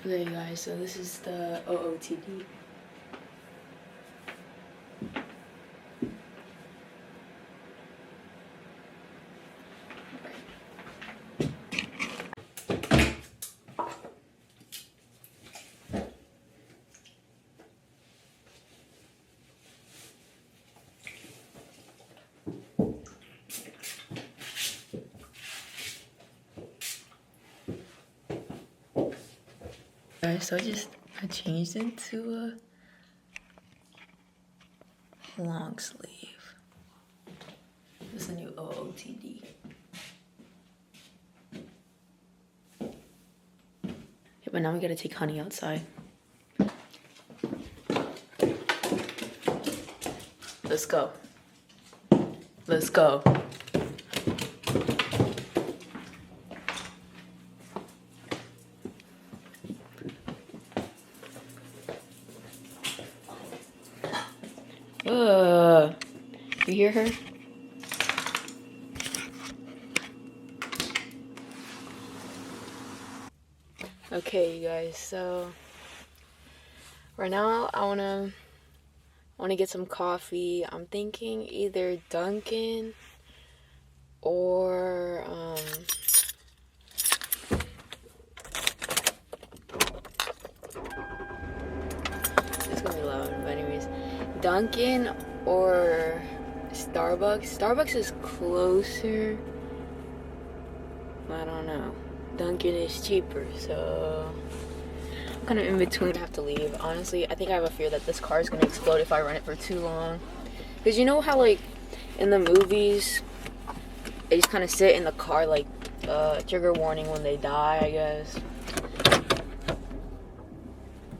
Okay guys, so this is the OOTD. Guys, so I changed into a long sleeve. This is a new OOTD. Yeah, but now we gotta take honey outside. Let's go. Let's go. You hear her? Okay, you guys, so right now I wanna get some coffee. I'm thinking either Dunkin' or it's gonna be loud, but anyways, Dunkin' or Starbucks. Starbucks is closer. I don't know. Dunkin' is cheaper, so I'm kind of in between. I have to leave. Honestly, I think I have a fear that this car is gonna explode if I run it for too long. Because you know how, like, in the movies, they just kind of sit in the car, like, trigger warning when they die, I guess.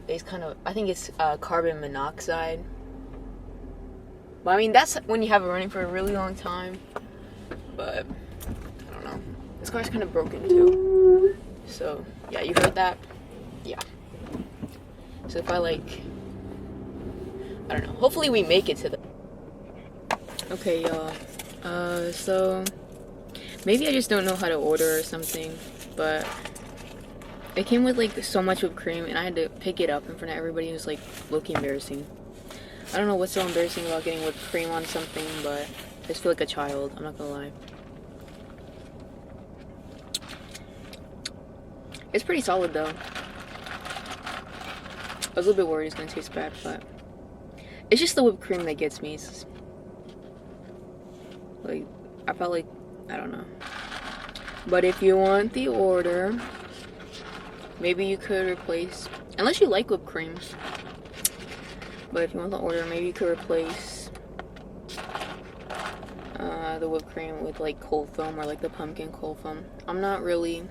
It's kind of, I think it's carbon monoxide. But I mean, that's when you have it running for a really long time. But I don't know. This car's kind of broken too. So yeah, you heard that? Yeah. So if I I don't know. Hopefully we make it to the. Okay, y'all. So maybe I just don't know how to order or something, but it came with like so much whipped cream, and I had to pick it up in front of everybody. It was like low-key embarrassing. I don't know what's so embarrassing about getting whipped cream on something, but I just feel like a child. I'm not gonna lie. It's pretty solid though. I was a little bit worried it's gonna taste bad, but it's just the whipped cream that gets me. It's like, I felt like, I don't know. But if you want the order, maybe you could replace, unless you like whipped cream. But if you want the order, maybe you could replace the whipped cream with like cold foam or like the pumpkin cold foam. I'm not really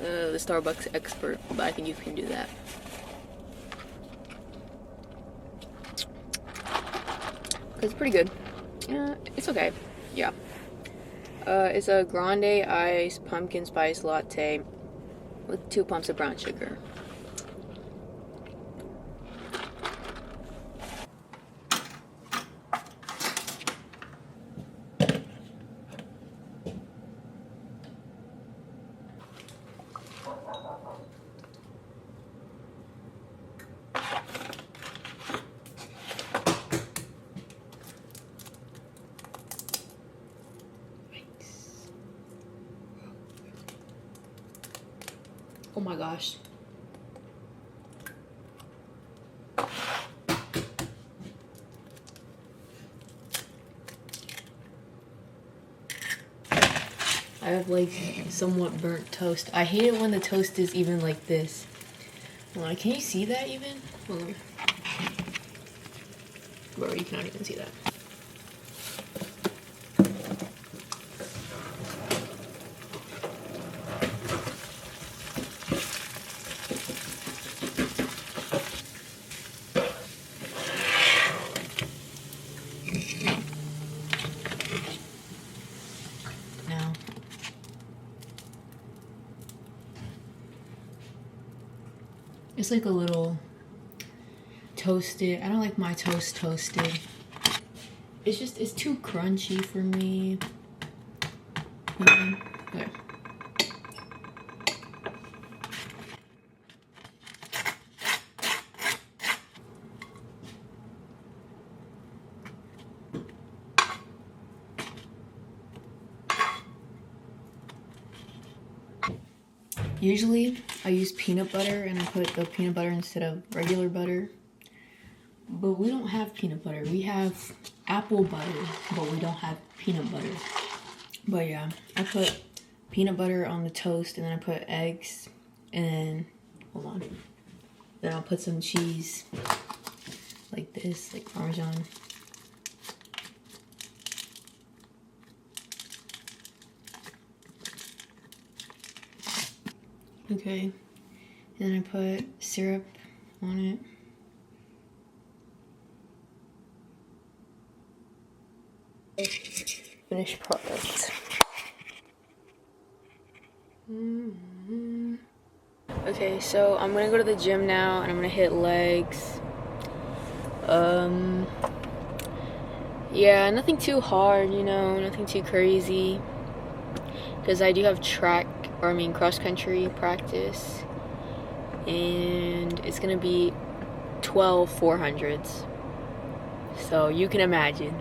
the Starbucks expert, but I think you can do that. It's pretty good. It's okay. Yeah. It's a grande ice pumpkin spice latte with 2 pumps of brown sugar. Oh my gosh. I have like somewhat burnt toast. I hate it when the toast is even like this. Hold on, can you see that even? Hold on. Bro, you cannot even see that. It's like a little toasted. I don't like my toast toasted. It's too crunchy for me. Okay. Usually I use peanut butter and I put the peanut butter instead of regular butter. But we don't have peanut butter. We have apple butter, but we don't have peanut butter. But yeah, I put peanut butter on the toast and then I put eggs and then, hold on. Then I'll put some cheese like this, like Parmesan. Okay, and then I put syrup on it. Finished product. Okay, so I'm gonna go to the gym now and I'm gonna hit legs. Yeah, nothing too hard, you know, nothing too crazy. Because I do have cross country practice. And it's gonna be 12 400s. So you can imagine.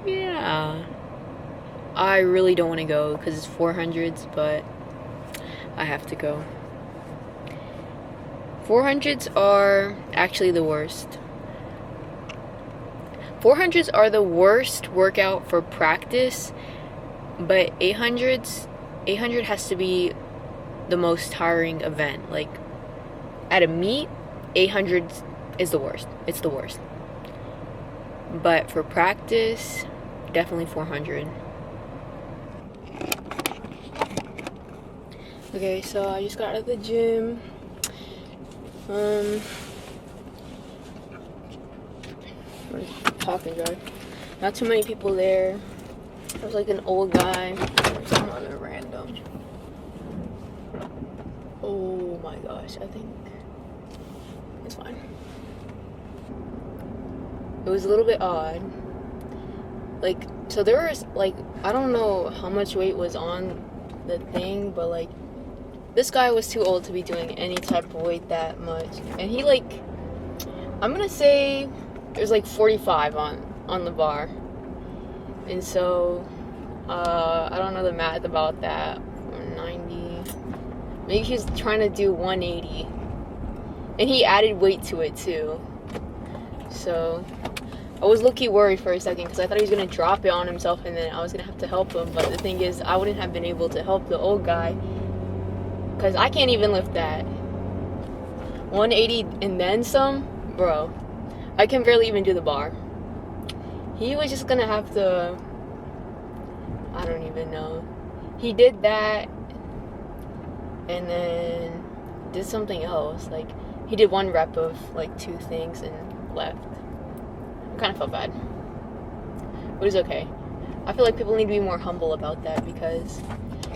Yeah. I really don't want to go because it's 400s, but I have to go. 400s are actually the worst. 400s are the worst workout for practice, but 800 has to be the most tiring event. Like at a meet, 800 is the worst. It's the worst. But for practice, definitely 400. Okay, so I just got out of the gym. Talking drive. Not too many people there. There's like an old guy. Some other random. Oh my gosh, I think it's fine. It was a little bit odd. Like, so there was like, I don't know how much weight was on the thing, but like this guy was too old to be doing any type of weight that much. And he like, I'm gonna say there's like 45 on the bar. And so, I don't know the math about that. 90. Maybe he's trying to do 180. And he added weight to it too. So, I was low-key worried for a second because I thought he was going to drop it on himself and then I was going to have to help him. But the thing is, I wouldn't have been able to help the old guy because I can't even lift that. 180 and then some? Bro, I can barely even do the bar. He was just going to have to... I don't even know. He did that and then did something else. Like, he did one rep of like 2 things and left. I kind of felt bad. But it's okay. I feel like people need to be more humble about that because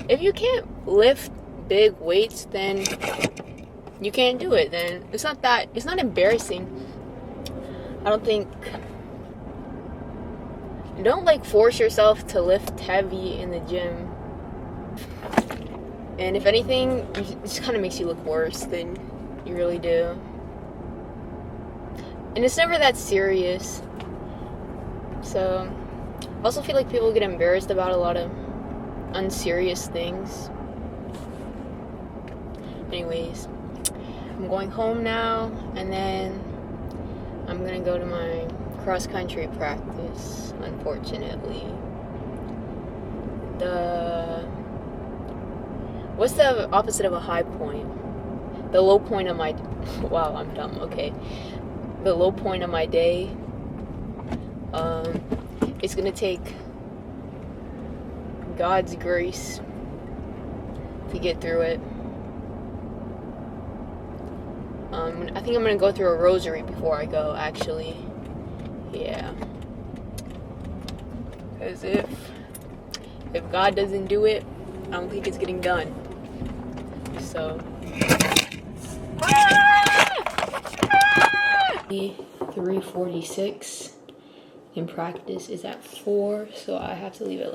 if you can't lift big weights, then you can't do it. Then it's not embarrassing. I don't think... Don't like force yourself to lift heavy in the gym. And if anything, it just kind of makes you look worse than you really do. And it's never that serious. So, I also feel like people get embarrassed about a lot of unserious things. Anyways, I'm going home now, and then I'm gonna go to my cross-country practice, unfortunately. What's the opposite of a high point? The low point of my... Wow, I'm dumb, okay. The low point of my day, it's gonna take God's grace to get through it. I think I'm gonna go through a rosary before I go, actually. Yeah. Because if God doesn't do it, I don't think it's getting done. So. 3:46 in practice is at 4, so I have to leave at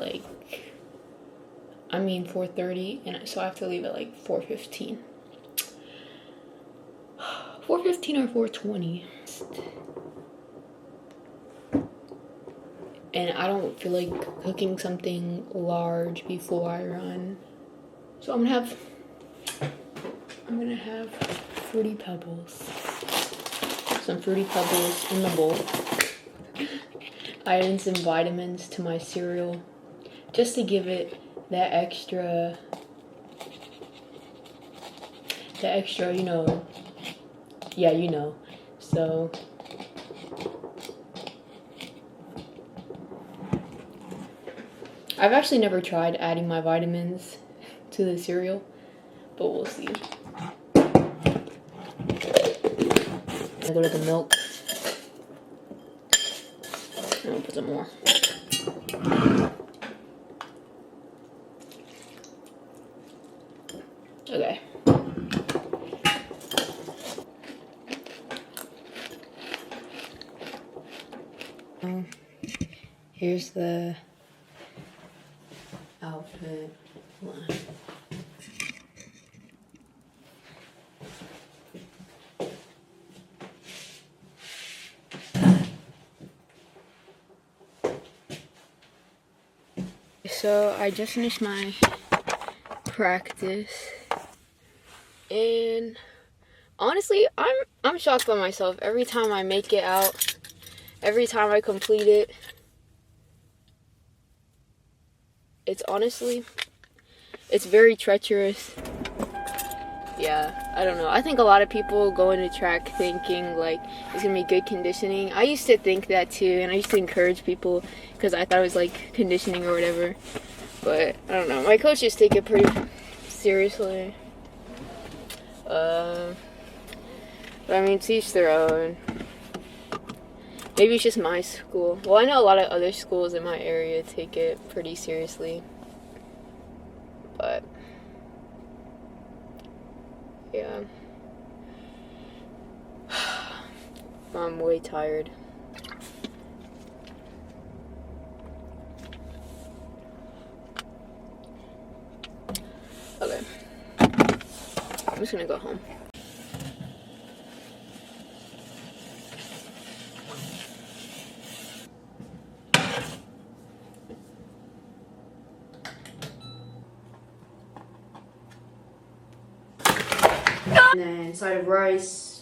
4:30, and so I have to leave at 4:15. 4:15 or 4:20. And I don't feel like cooking something large before I run. So I'm gonna have gonna have Fruity Pebbles. Some Fruity Pebbles in the bowl. I added some vitamins to my cereal just to give it that extra, you know, yeah, you know. So I've actually never tried adding my vitamins to the cereal, but we'll see. I go to the milk. I'm gonna put some more. Okay. Here's the outfit line. So I just finished my practice, and honestly, I'm shocked by myself. Every time I make it out, every time I complete it, it's very treacherous. Yeah, I don't know. I think a lot of people go into track thinking like it's gonna be good conditioning. I used to think that too, and I used to encourage people because I thought it was like conditioning or whatever. But I don't know. My coaches take it pretty seriously. But I mean, to each their own. Maybe it's just my school. Well, I know a lot of other schools in my area take it pretty seriously. But yeah. I'm way tired. Okay. I'm just gonna go home. And then side of rice.